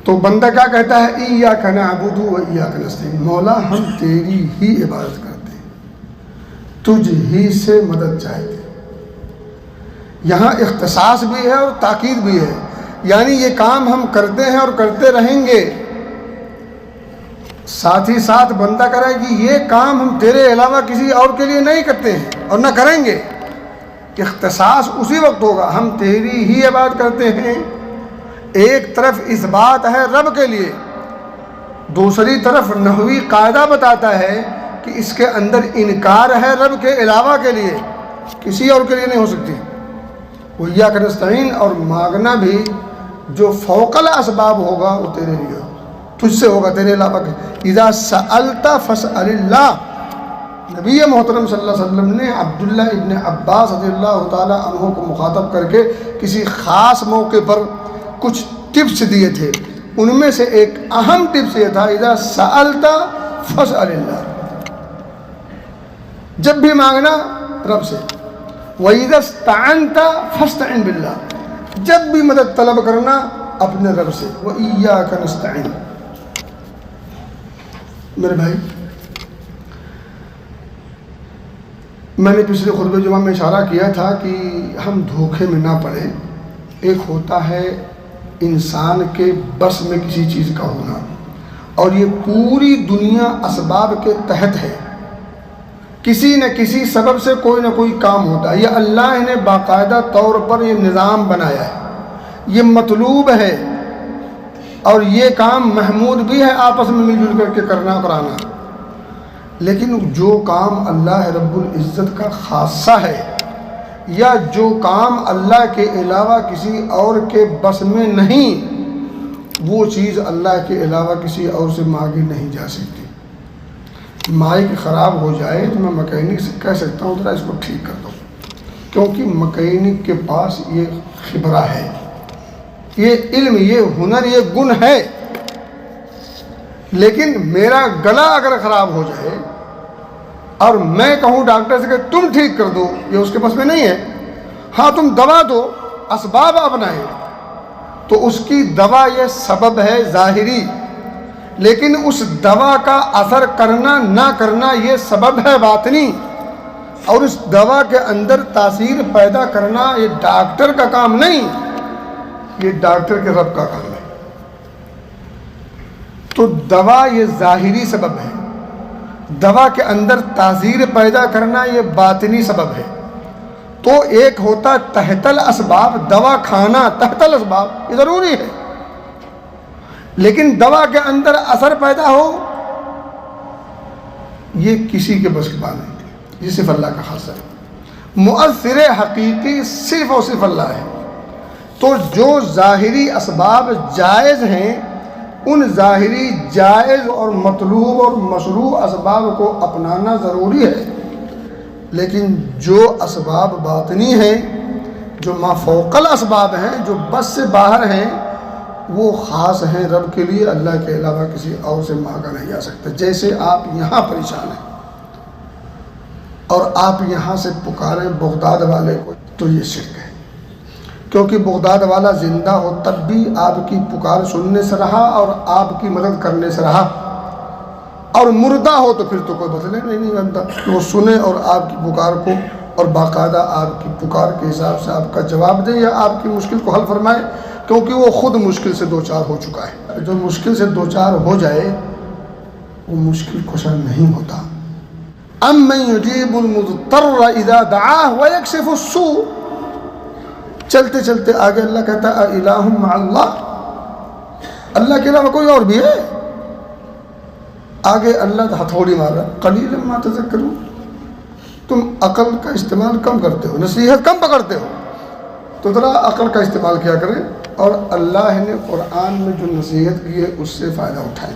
تو بندہ کیا کہتا ہے؟ ایاک نعبد و ایاک نستعین، مولا ہم تیری ہی عبادت کرتے ہیں، تجھ ہی سے مدد چاہتے ہیں۔ یہاں اختصاص بھی ہے اور تاکید بھی ہے، یعنی یہ کام ہم کرتے ہیں اور کرتے رہیں گے، ساتھ ہی ساتھ بندہ کرے کہ یہ کام ہم تیرے علاوہ کسی اور کے لیے نہیں کرتے ہیں اور نہ کریں گے۔ اختصاص اسی وقت ہوگا ہم تیری ہی عبادت کرتے ہیں۔ ایک طرف اس بات ہے رب کے لیے، دوسری طرف نحوی قاعدہ بتاتا ہے کہ اس کے اندر انکار ہے رب کے علاوہ کے لیے، کسی اور کے لیے نہیں ہو سکتی۔ وَإِيَّاكَ نَسْتَعِينُ، اور مانگنا بھی جو فوق الاسباب ہوگا وہ تیرے لیے ہوگا، تجھ سے ہوگا، تیرے علاوہ کے۔ اِذَا سَأَلْتَ فَاسْأَلِ اللَّهِ، نبی محترم صلی اللہ علیہ وسلم نے عبداللہ ابن عباس رضی اللہ تعالیٰ عنہ کو مخاطب کر کے کسی خاص موقع پر کچھ ٹپس دیے تھے، ان میں سے ایک اہم ٹپس یہ تھا اِذَا سَأَلْتَ فَاسْأَلِ اللَّهِ، جب بھی مانگنا رب سے۔ وَإِذَا اسْتَعَنْتَ فَاسْتَعِنْ بِاللَّهِ، جب بھی مدد طلب کرنا اپنے رب سے۔ وَإِيَّاكَ نَسْتَعِينُ۔ میرے بھائی، میں نے پچھلے خطبہ جمعہ میں اشارہ کیا تھا کہ ہم دھوکے میں نہ پڑیں۔ ایک ہوتا ہے انسان کے بس میں کسی چیز کا ہونا، اور یہ پوری دنیا اسباب کے تحت ہے، کسی نہ کسی سبب سے کوئی نہ کوئی کام ہوتا ہے۔ یہ اللہ نے باقاعدہ طور پر یہ نظام بنایا ہے، یہ مطلوب ہے، اور یہ کام محمود بھی ہے آپس میں مل جل کر کے کرنا کرانا۔ لیکن جو کام اللہ رب العزت کا خاصہ ہے، یا جو کام اللہ کے علاوہ کسی اور کے بس میں نہیں، وہ چیز اللہ کے علاوہ کسی اور سے مانگی نہیں جا سکتی۔ مائک خراب ہو جائے تو میں مکینک سے کہہ سکتا ہوں ذرا اس کو ٹھیک کر دو، کیونکہ مکینک کے پاس یہ خبرہ ہے، یہ علم، یہ ہنر، یہ گن ہے۔ لیکن میرا گلا اگر خراب ہو جائے اور میں کہوں ڈاکٹر سے کہ تم ٹھیک کر دو، یہ اس کے پاس میں نہیں ہے۔ ہاں تم دوا دو، اسباب اپنائیں، تو اس کی دوا یہ سبب ہے ظاہری، لیکن اس دوا کا اثر کرنا نہ کرنا یہ سبب ہے باطنی، اور اس دوا کے اندر تاثیر پیدا کرنا یہ ڈاکٹر کا کام نہیں، یہ ڈاکٹر کے رب کا کام ہے۔ تو دوا یہ ظاہری سبب ہے، دوا کے اندر تاثیر پیدا کرنا یہ باطنی سبب ہے۔ تو ایک ہوتا تحت الاسباب، دوا کھانا تحت الاسباب، یہ ضروری ہے، لیکن دوا کے اندر اثر پیدا ہو یہ کسی کے بس کی بات نہیں، یہ صرف اللہ کا خاصہ ہے۔ مؤثر حقیقی صرف اور صرف اللہ ہے۔ تو جو ظاہری اسباب جائز ہیں، ان ظاہری جائز اور مطلوب اور مشروع اسباب کو اپنانا ضروری ہے، لیکن جو اسباب باطنی ہیں، جو ما فوق الاسباب ہیں، جو بس سے باہر ہیں، وہ خاص ہیں رب کے لیے، اللہ کے علاوہ کسی اور سے مانگا نہیں جا سکتا۔ جیسے آپ یہاں پریشان ہیں اور آپ یہاں سے پکاریں بغداد والے کو، تو یہ شرک ہے، کیونکہ بغداد والا زندہ ہو تب بھی آپ کی پکار سننے سے رہا اور آپ کی مدد کرنے سے رہا، اور مردہ ہو تو پھر تو کوئی بدلے نہیں بنتا کہ وہ سنے اور آپ کی پکار کو، اور باقاعدہ آپ کی پکار کے حساب سے آپ کا جواب دے یا آپ کی مشکل کو حل فرمائے، کیونکہ وہ خود مشکل سے دوچار ہو چکا ہے۔ جو مشکل سے دوچار ہو جائے وہ مشکل کشا نہیں ہوتا۔ امن یجیب المضطر اذا دعاہ ویکشف السوء، چلتے چلتے آگے اللہ کہتا ہے الہ مع اللہ، اللہ کے علاوہ کوئی اور بھی ہے؟ آگے اللہ ہتھوڑی مار رہا، قلیلا ما تذکرون، تم عقل کا استعمال کم کرتے ہو، نصیحت کم پکڑتے ہو، تو ذرا عقل کا استعمال کیا کریں، اور اللہ نے قرآن میں جو نصیحت کی ہے اس سے فائدہ اٹھائیں۔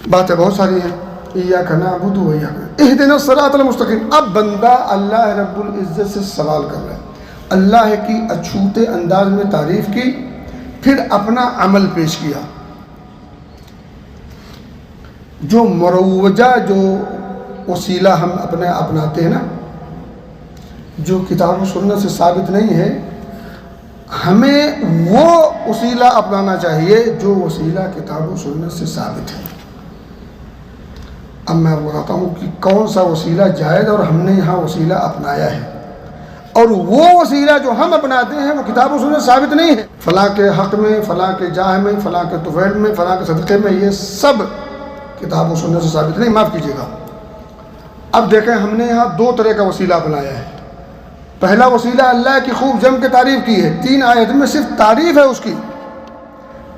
باتیں بہت ساری ہیں، ایاک نعبد و ایاک اہدنا الصراط المستقیم۔ اب بندہ اللہ رب العزت سے سوال کر رہا ہے، اللہ کی اچھوتے انداز میں تعریف کی، پھر اپنا عمل پیش کیا۔ جو مروجہ جو وسیلہ ہم اپناتے ہیں نا، جو کتاب و سنت سے ثابت نہیں ہے، ہمیں وہ وسیلہ اپنانا چاہیے جو وسیلہ کتاب و سنت سے ثابت ہے۔ اب میں آپ کو بتاتا ہوں کہ کون سا وسیلہ جائز اور ہم نے یہاں وسیلہ اپنایا ہے، اور وہ وسیلہ جو ہم اپناتے ہیں وہ کتاب و سنت ثابت نہیں ہے۔ فلاں کے حق میں، فلاں کے جاہ میں، فلاں کے طفیل میں، فلاں کے صدقے میں، یہ سب کتاب و سنت سے ثابت نہیں، معاف کیجیے گا۔ اب دیکھیں ہم نے یہاں دو طرح کا وسیلہ اپنایا ہے۔ پہلا وسیلہ اللہ کی خوب جم کے تعریف کی ہے، 3 آیت میں صرف تعریف ہے اس کی۔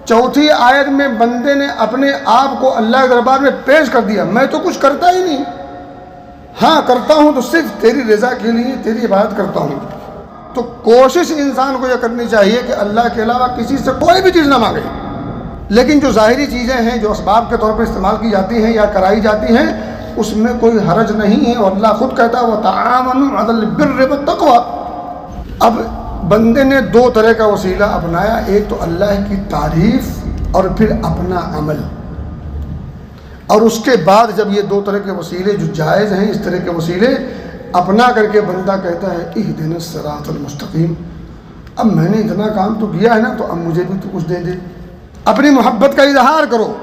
چوتھی آیت میں بندے نے اپنے آپ کو اللہ کے دربار میں پیش کر دیا، میں تو کچھ کرتا ہی نہیں، ہاں کرتا ہوں تو صرف تیری رضا کے لیے، تیری عبادت کرتا ہوں۔ تو کوشش انسان کو یہ کرنی چاہیے کہ اللہ کے علاوہ کسی سے کوئی بھی چیز نہ مانگے، لیکن جو ظاہری چیزیں ہیں جو اسباب کے طور پر استعمال کی جاتی ہیں یا کرائی جاتی ہیں اس میں کوئی حرج نہیں ہے، اور اللہ خود کہتا ہے وَتَعَاوَنُوا عَلَى الْبِرِّ وَالتَّقْوَىٰ۔ اب بندے نے 2 طرح کا وسیلہ اپنایا، ایک تو اللہ کی تعریف اور پھر اپنا عمل، اور اس کے بعد جب یہ 2 طرح کے وسیلے جو جائز ہیں، اس طرح کے وسیلے اپنا کر کے بندہ کہتا ہے اہدنا الصراط المستقیم، اب میں نے اتنا کام تو کیا ہے نا، تو اب مجھے بھی تو کچھ دے دے۔ اپنی محبت کا اظہار کرو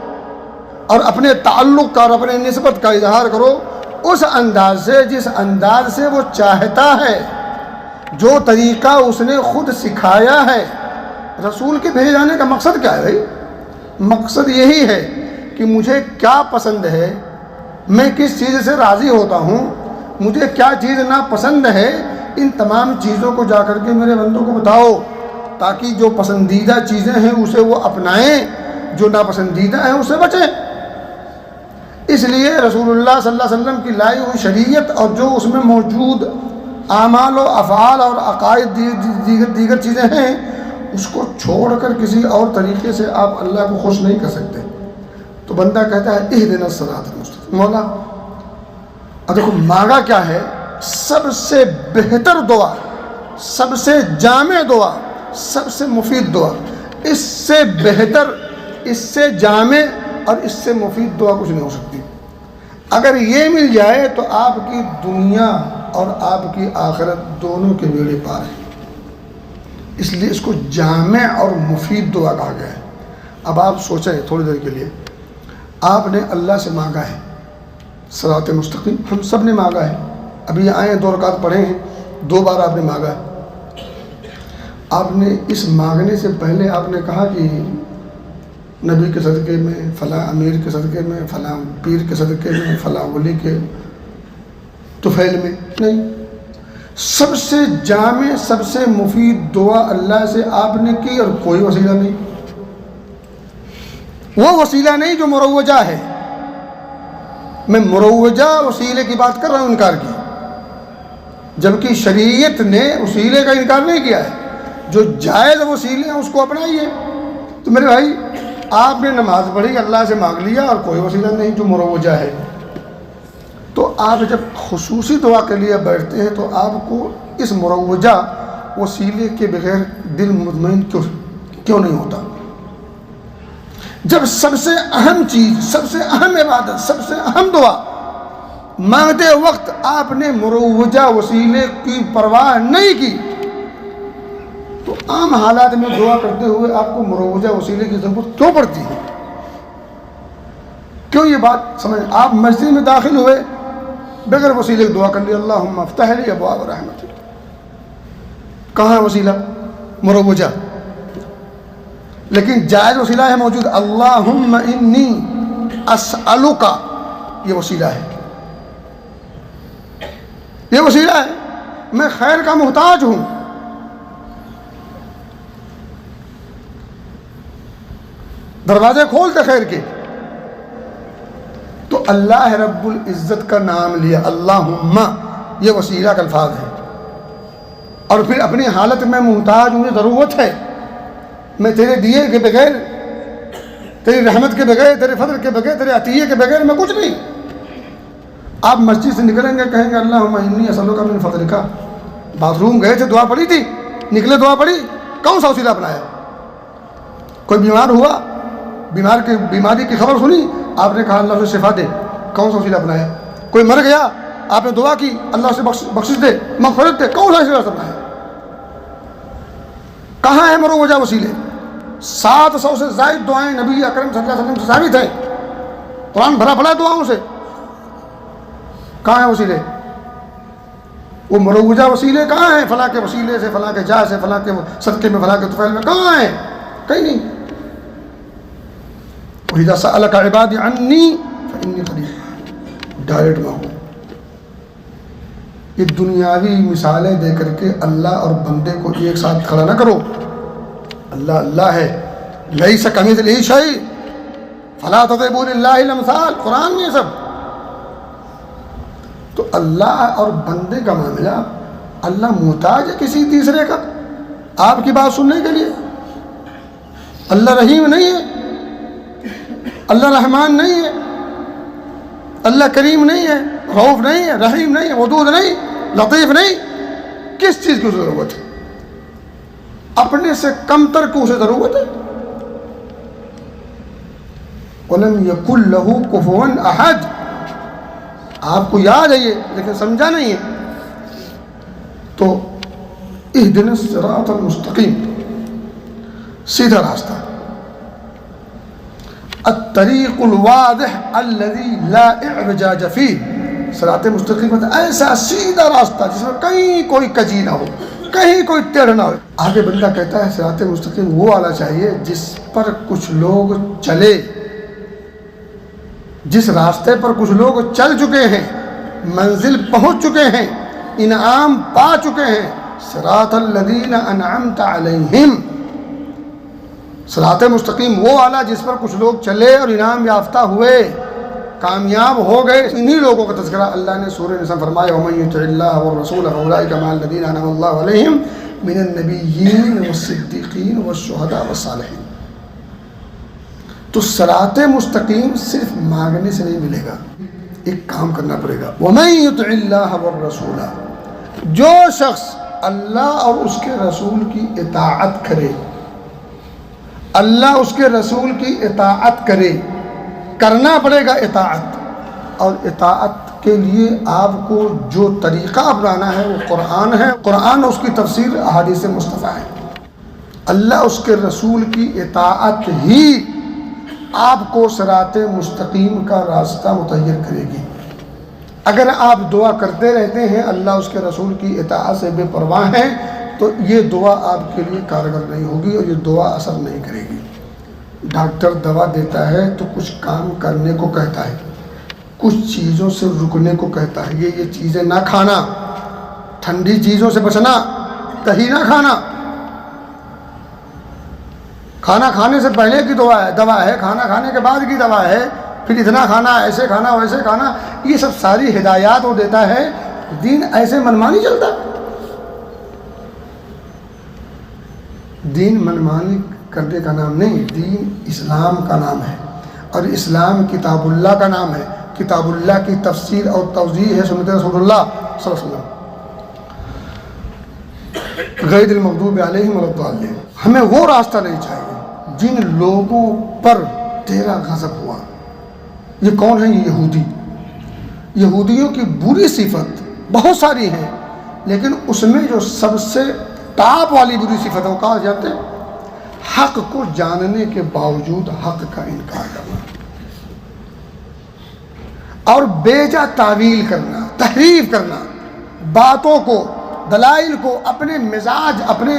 اور اپنے تعلق کا اور اپنے نسبت کا اظہار کرو اس انداز سے جس انداز سے وہ چاہتا ہے، جو طریقہ اس نے خود سکھایا ہے۔ رسول کے بھیجے جانے کا مقصد کیا ہے بھائی؟ مقصد یہی ہے کہ مجھے کیا پسند ہے، میں کس چیز سے راضی ہوتا ہوں، مجھے کیا چیز ناپسند ہے، ان تمام چیزوں کو جا کر کے میرے بندوں کو بتاؤ، تاکہ جو پسندیدہ چیزیں ہیں اسے وہ اپنائیں، جو ناپسندیدہ ہیں اسے بچیں۔ اس لیے رسول اللہ صلی اللہ علیہ وسلم کی لائی ہوئی شریعت اور جو اس میں موجود اعمال و افعال اور عقائد دیگر چیزیں ہیں، اس کو چھوڑ کر کسی اور طریقے سے آپ اللہ کو خوش نہیں کر سکتے۔ تو بندہ کہتا ہے اہدنا الصراط المستقیم، مولا اب دیکھو مانگا کیا ہے؟ سب سے بہتر دعا، سب سے جامع دعا، سب سے مفید دعا، اس سے بہتر، اس سے جامع اور اس سے مفید دعا کچھ نہیں ہو سکتی۔ اگر یہ مل جائے تو آپ کی دنیا اور آپ کی آخرت دونوں کے بیڑے پار ہیں۔ اس لیے اس کو جامع اور مفید دعا کہا گیا ہے۔ اب آپ سوچیں تھوڑی دیر کے لیے، آپ نے اللہ سے مانگا ہے صراط مستقیم، ہم سب نے مانگا ہے، ابھی آئے 2 رکعت پڑھے ہیں، 2 بار آپ نے مانگا ہے۔ آپ نے اس مانگنے سے پہلے آپ نے کہا کہ نبی کے صدقے میں، فلاں امیر کے صدقے میں، فلاں پیر کے صدقے میں، فلاں ولی کے طفیل میں، نہیں۔ سب سے جامع، سب سے مفید دعا اللہ سے آپ نے کی، اور کوئی وسیلہ نہیں، وہ وسیلہ نہیں جو مروجہ ہے۔ میں مروجہ وسیلے کی بات کر رہا ہوں، انکار کی، جبکہ شریعت نے وسیلے کا انکار نہیں کیا ہے۔ جو جائز وسیلے ہیں اس کو اپنائیے۔ تو میرے بھائی آپ نے نماز پڑھی، اللہ سے مانگ لیا، اور کوئی وسیلہ نہیں جو مروجہ ہے، تو آپ جب خصوصی دعا کے لیے بیٹھتے ہیں تو آپ کو اس مروجہ وسیلے کے بغیر دل مطمئن کیوں نہیں ہوتا؟ جب سب سے اہم چیز، سب سے اہم عبادت، سب سے اہم دعا مانگتے وقت آپ نے مروجہ وسیلے کی پرواہ نہیں کی، تو عام حالات میں دعا کرتے ہوئے آپ کو مروجہ وسیلے کی ضرورت کیوں پڑتی ہے؟ کیوں یہ بات سمجھ؟ آپ مسجد میں داخل ہوئے، بغیر وسیلے کی دعا کر لی، اللہم افتح لی ابواب رحمتک، کہاں وسیلہ؟ مروجہ۔ لیکن جائز وسیلہ ہے موجود، اللہم انی اسألک، یہ وسیلہ ہے، یہ وسیلہ ہے، میں خیر کا محتاج ہوں۔ دروازے کھولتے خیر کے، تو اللہ رب العزت کا نام لیا، اللہم، یہ وسیلہ کا الفاظ ہے، اور پھر اپنی حالت میں محتاج ہوں، ضرورت ہے، میں تیرے دیے کے بغیر، تیری رحمت کے بغیر، تیرے فضل کے بغیر، تیرے عطیے کے بغیر میں کچھ نہیں۔ آپ مسجد سے نکلیں گے کہیں گے اللہم انی اسألک من فضلک، باتھ روم گئے تھے دعا پڑھی تھی، نکلے دعا پڑھی، کون سا وسیلہ اپنایا؟ کوئی بیمار ہوا، بیماری کی خبر سنی، آپ نے کہا اللہ سے شفا دے، کون سا وسیلہ اپنایا؟ کوئی مر گیا، آپ نے دعا کی اللہ سے بخشش دے، مغفرت دے، کون سا وسیلہ اپنایا؟ کہاں ہیں مروجہ وسیلے؟ 700 سے زائد دعائیں نبی اکرم صلی اللہ علیہ وسلم سے ثابت ہیں، قرآن بھرا پڑا دعاؤں سے. کہاں ہیں وسیلے؟ وہ مروجہ وسیلے کہاں ہیں؟ فلاں کے وسیلے سے، فلاں کے جاہ سے، فلاں کے صدقے میں، فلاں کے طفیل میں، کہاں ہیں؟ کہیں نہیں. وَإِذَا سَأَلَكَ عِبَادِي عَنِّي فَإِنِّي قَرِيبٌ، ڈائریکٹ مانگو. یہ دنیاوی مثالیں دے کر کے اللہ اور بندے کو ایک ساتھ کھڑا نہ کرو. اللہ اللہ ہے، لَيْسَ كَمِثْلِهِ شَيْءٌ فَلَا تَضْرِبُوا لِلَّهِ الْأَمْثَالَ، قرآن میں سب. تو اللہ اور بندے کا معاملہ، اللہ محتاج ہے کسی تیسرے کا آپ کی بات سننے کے لیے؟ اللہ رحیم نہیں ہے، اللہ رحمان نہیں ہے، اللہ کریم نہیں ہے، رؤوف نہیں ہے، رحیم نہیں ہے، ودود نہیں، لطیف نہیں. کس چیز کی ضرورت ہے؟ اپنے سے کم تر کو اسے ضرورت ہے. وَلَمْ يَكُنْ لَهُ كُفُوًا أَحَدٌ، آپ کو یاد ہے یہ لیکن سمجھا نہیں ہے. تو اهدنا الصراط المستقیم، سیدھا راستہ، الطریق الواضح الذي لا اعوجاج فيه. صراط مستقیم ایسا سیدھا راستہ جس میں کہیں کوئی کجی نہ ہو، کہیں کوئی ٹیڑھ نہ ہو. آگے بندہ کہتا ہے صراط مستقیم وہ والا چاہیے جس پر کچھ لوگ چلے، جس راستے پر کچھ لوگ چل چکے ہیں، منزل پہنچ چکے ہیں، انعام پا چکے ہیں. صراط الذین انعمت علیہم، صراط مستقیم وہ والا جس پر کچھ لوگ چلے اور انعام یافتہ ہوئے، کامیاب ہو گئے. انہی لوگوں کا تذکرہ اللہ نے سورہ نساء فرمایا وَمَن يُطِعِ اللَّهَ وَالرَّسُولَ فَأُولَٰئِكَ مَعَ الَّذِينَ أَنْعَمَ اللَّهُ عَلَيْهِم مِّنَ النَّبِيِّينَ وَالصِّدِّيقِينَ وَالشُّهَدَاءِ وَالصَّالِحِينَ. تو صراط مستقیم صرف مانگنے سے نہیں ملے گا، ایک کام کرنا پڑے گا. وَمَن يُطِعِ اللَّهَ وَالرَّسُولَ، جو شخص اللہ اور اس کے رسول کی اطاعت کرے، اللہ اس کے رسول کی اطاعت کرے، کرنا پڑے گا اطاعت. اور اطاعت کے لیے آپ کو جو طریقہ اپنانا ہے وہ قرآن ہے. قرآن اور اس کی تفسیر احادیث مصطفیٰ ہے. اللہ اس کے رسول کی اطاعت ہی آپ کو صراط مستقیم کا راستہ متعین کرے گی. اگر آپ دعا کرتے رہتے ہیں، اللہ اس کے رسول کی اطاعت سے بے پرواہ ہیں، تو یہ دعا آپ کے لیے کارگر نہیں ہوگی اور یہ دعا اثر نہیں کرے گی. ڈاکٹر دوا دیتا ہے تو کچھ کام کرنے کو کہتا ہے، کچھ چیزوں سے رکنے کو کہتا ہے. یہ چیزیں نہ کھانا، ٹھنڈی چیزوں سے بچنا، دہی نہ کھانا. کھانا کھانے سے پہلے کی دوا ہے، کھانا کھانے کے بعد کی دوا ہے، پھر اتنا کھانا، ایسے کھانا، ویسے کھانا. یہ سب ساری ہدایات وہ دیتا ہے. دین ایسے منمانی چلتا. دین منمانی کرنے کا نام نہیں، دین اسلام کا نام ہے، اور اسلام کتاب اللہ کا نام ہے. کتاب اللہ کی تفسیر اور توضیح ہے سنت رسول اللہ صلی اللہ علیہ وسلم. غیر المغضوب علیہم ولا الضالین. ہمیں وہ راستہ نہیں چاہیے جن لوگوں پر تیرا غضب ہوا. یہ کون ہیں؟ یہ یہودی. یہودیوں کی بری صفت بہت ساری ہیں، لیکن اس میں جو سب سے ٹاپ والی بری صفت ہے وہ کہاں جاتے ہیں؟ حق کو جاننے کے باوجود حق کا انکار کرنا اور بیجا تعویل کرنا، تحریف کرنا، باتوں کو، دلائل کو اپنے مزاج، اپنے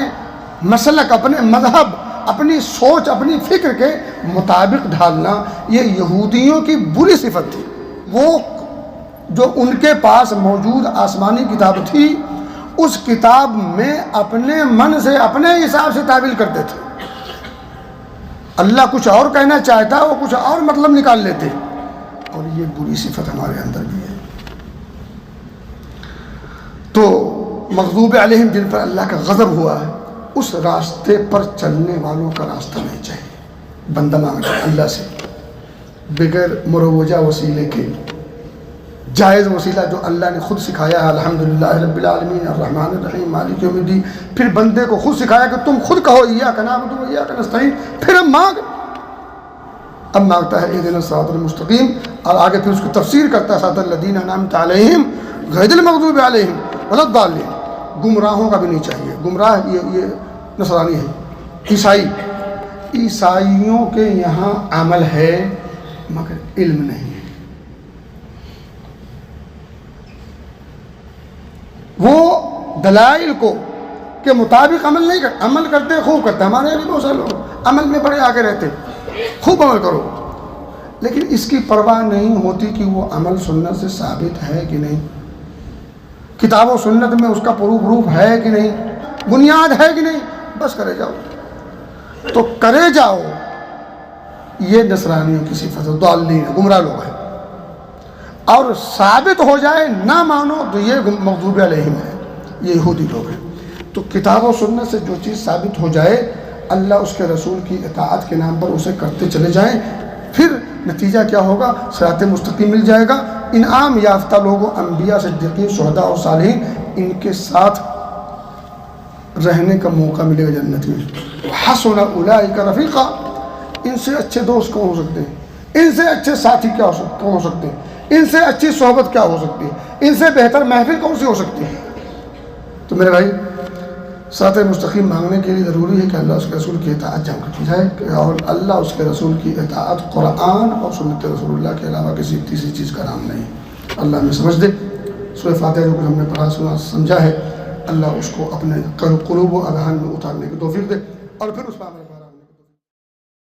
مسلک، اپنے مذہب، اپنی سوچ، اپنی فکر کے مطابق ڈھالنا. یہ یہودیوں کی بری صفت تھی. وہ جو ان کے پاس موجود آسمانی کتاب تھی، اس کتاب میں اپنے من سے، اپنے حساب سے تعویل کرتے تھے. اللہ کچھ اور کہنا چاہتا، وہ کچھ اور مطلب نکال لیتے. اور یہ بری صفت ہمارے اندر بھی ہے. تو مغضوب علیہم جن پر اللہ کا غضب ہوا ہے، اس راستے پر چلنے والوں کا راستہ نہیں چاہیے. بندہ مانگتا ہے اللہ سے بغیر مروجہ وسیلے کے، جائز وسیلہ جو اللہ نے خود سکھایا ہے. الحمدللہ رب العالمین الرحمن الرحیم مالک یوم الدین. پھر بندے کو خود سکھایا کہ تم خود کہو ایاک نعبد و ایاک نستعین. پھر اب مانگتا ہے اہدنا الصراط المستقیم، اور آگے پھر اس کی تفسیر کرتا ہے صراط الذین انعمت علیہم غیر المغضوب علیہم ولا الضالین. گمراہوں کا بھی نہیں چاہیے. گمراہ یہ نصرانی ہے، عیسائی، عیسائیوں کے یہاں عمل ہے مگر علم نہیں ہے. وہ دلائل کو کے مطابق عمل نہیں کرتے، عمل کرتے خوب کرتے. ہمارے یہاں بھی بہت سارے لوگ عمل میں بڑے آگے رہتے، خوب عمل کرو، لیکن اس کی پرواہ نہیں ہوتی کہ وہ عمل سنت سے ثابت ہے کہ نہیں، کتاب و سنت میں اس کا پروف ہے کہ نہیں، بنیاد ہے کہ نہیں، بس کرے جاؤ. تو کرے جاؤ، یہ نصرانیوں کی صفت ہے، ضالین گمراہ لوگ ہیں. اور ثابت ہو جائے نہ مانو تو یہ مغضوب علیہم ہے، یہ یہودی لوگ ہیں. تو کتاب و سنت سے جو چیز ثابت ہو جائے، اللہ اس کے رسول کی اطاعت کے نام پر اسے کرتے چلے جائیں، پھر نتیجہ کیا ہوگا؟ صراط مستقیم مل جائے گا. انعام یافتہ لوگوں، انبیاء، صدیقین، شہداء اور صالحین، ان کے ساتھ رہنے کا موقع ملے گا جنت میں. حسن اولئک رفیقا، ان سے اچھے دوست کون ہو سکتے ہیں؟ ان سے اچھے ساتھی کیا کون ہو سکتے ہیں؟ ان سے اچھی صحبت کیا ہو سکتی ہے؟ ان سے بہتر محفل کون سی ہو سکتی ہے؟ تو میرے بھائی، صراط مستقیم مانگنے کے لیے ضروری ہے کہ اللہ اس کے رسول کی اطاعت جم کی جائے، اور اللہ اس کے رسول کی اطاعت قرآن اور سنت رسول اللہ کے علاوہ کسی تیسری چیز کا نام نہیں. اللہ ہمیں سمجھ دے. سورہ فاتحہ جو کچھ ہم نے پڑھا سنا سمجھا ہے، اللہ اس کو اپنے قلوب و اذہان میں اتارنے کی توفیق دے، اور پھر اس پر عمل